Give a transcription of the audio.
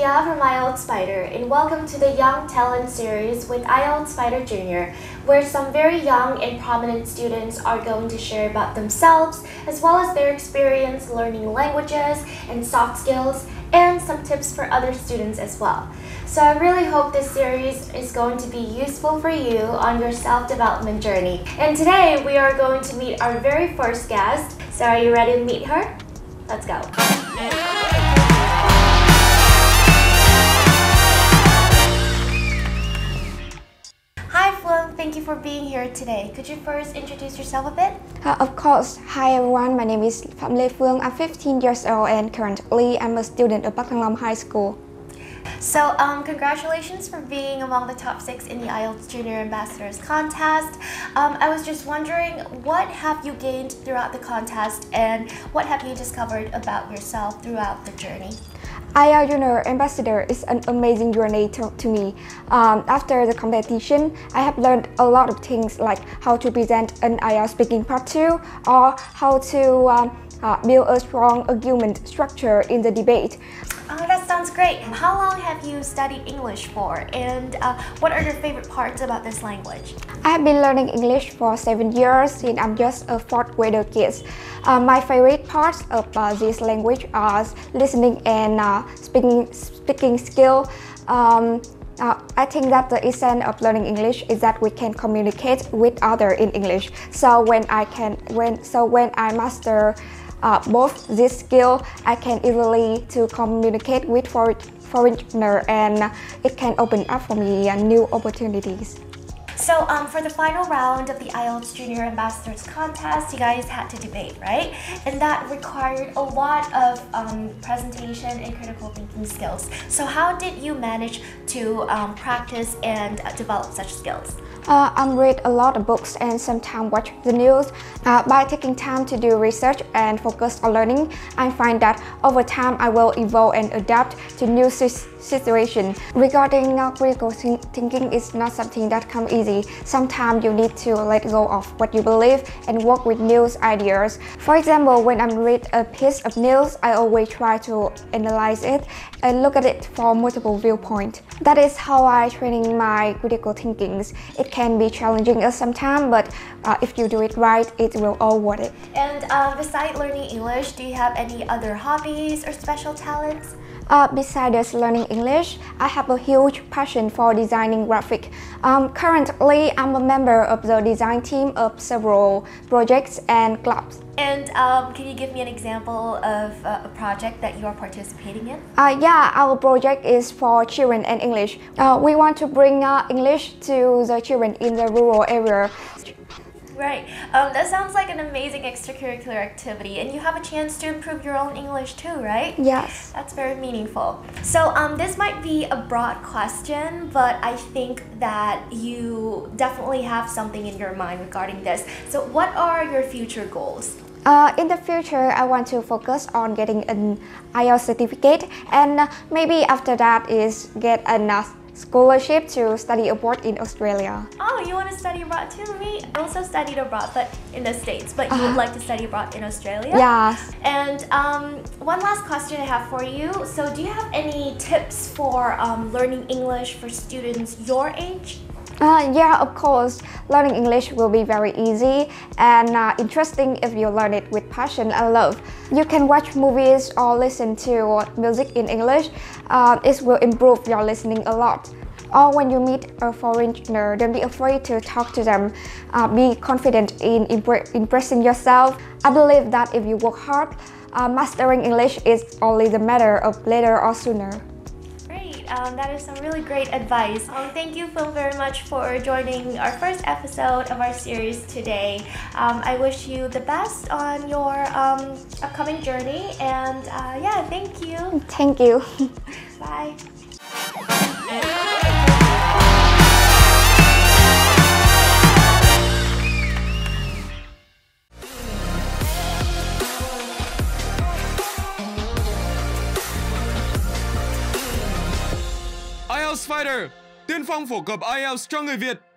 Tia from IELTS Fighter, and welcome to the Young Talent series with IELTS Fighter Junior, where some very young and prominent students are going to share about themselves, as well as their experience learning languages and soft skills, and some tips for other students as well. So I really hope this series is going to be useful for you on your self-development journey. And today we are going to meet our very first guest. So are you ready to meet her? Let's go. Hi Phương, thank you for being here today. Could you first introduce yourself a bit? Of course. Hi everyone, my name is Phạm Lê Phương. I'm 15 years old and currently I'm a student of Bắc Thăng Long High School. So congratulations for being among the top 6 in the IELTS Junior Ambassadors contest. I was just wondering, what have you gained throughout the contest and what have you discovered about yourself throughout the journey? IELTS Junior Ambassador is an amazing journey to me. After the competition, I have learned a lot of things like how to present an IELTS speaking part 2 or how to build a strong argument structure in the debate. Oh, that sounds great. How long have you studied English for, and what are your favorite parts about this language? I have been learning English for 7 years since I'm just a 4th grader kid. My favorite parts of this language are listening and speaking skill. I think that the essence of learning English is that we can communicate with others in English. So when I master both this skill, I can easily to communicate with foreigner, and it can open up for me new opportunities. So for the final round of the IELTS Junior Ambassadors contest, you guys had to debate, right? And that required a lot of presentation and critical thinking skills. So how did you manage to practice and develop such skills? I read a lot of books and sometimes watch the news. By taking time to do research and focus on learning, I find that over time I will evolve and adapt to new situations. Regarding critical thinking, is not something that comes easy. Sometimes you need to let go of what you believe and work with new ideas. For example, when I read a piece of news, I always try to analyze it and look at it from multiple viewpoints. That is how I train my critical thinking. It can be challenging sometimes, but if you do it right, it will all worth it. And besides learning English, do you have any other hobbies or special talents? Besides learning English, I have a huge passion for designing graphics. Currently, I'm a member of the design team of several projects and clubs. And can you give me an example of a project that you are participating in? Yeah, our project is for children and English. We want to bring English to the children in the rural area. Right. That sounds like an amazing extracurricular activity, and you have a chance to improve your own English too, right? Yes. That's very meaningful. So this might be a broad question, but I think that you definitely have something in your mind regarding this. So what are your future goals? In the future, I want to focus on getting an IELTS certificate, and maybe after that is get a scholarship to study abroad in Australia. Oh, you want to study abroad too? Me, I also studied abroad, but in the States. But you would like to study abroad in Australia? Yes. And one last question I have for you. So do you have any tips for learning English for students your age? Yeah, of course. Learning English will be very easy and interesting if you learn it with passion and love. You can watch movies or listen to music in English. It will improve your listening a lot. Or when you meet a foreigner, don't be afraid to talk to them. Be confident in impressing yourself. I believe that if you work hard, mastering English is only the matter of later or sooner. That is some really great advice. Thank you, Phil, very much for joining our first episode of our series today. I wish you the best on your upcoming journey, and yeah, thank you. Thank you. Bye. IELTS Fighter, tiên phong phổ cập IELTS cho người Việt.